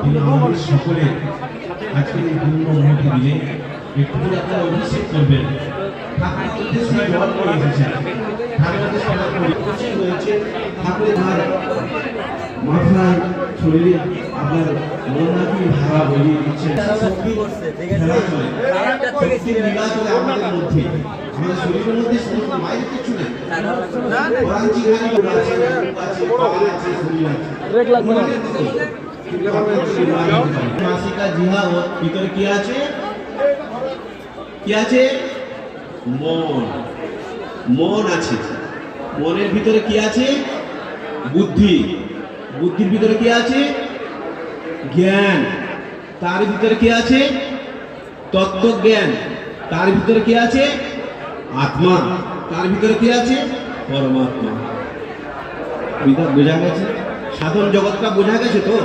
তিনি আমাদের সকলে আজকে এই পূর্ণ মূর্তি দিলে একটু করে আপনারা অভিষেক করবেন। ঠাকুরের উদ্দেশ্যে জল করে এসেছেন, ঠাকুরের সেবা করে রয়েছে। ঠাকুরের মাথায় শরীরে আপনার মন নাকি ভাড়া বলিয়ে দিচ্ছে, খেলা চলে, শক্তি লীলা চলে আমাদের মধ্যে, আমাদের শরীরের মধ্যে সমস্ত বাইরে কিছু নেই। মাসিকা জিহা ওর ভিতরে কি আছে? কি আছে? মন। মন আছে। মনের ভিতরে কি আছে? বুদ্ধি। বুদ্ধির ভিতরে কি আছে? জ্ঞান। তার ভিতরে কি আছে? তত্ত্বজ্ঞান। তার ভিতরে কি আছে? আত্মা। তার ভিতরে কি আছে? পরমাত্মা। বোঝা গেছে? সাধন জগৎটা বোঝা গেছে তো?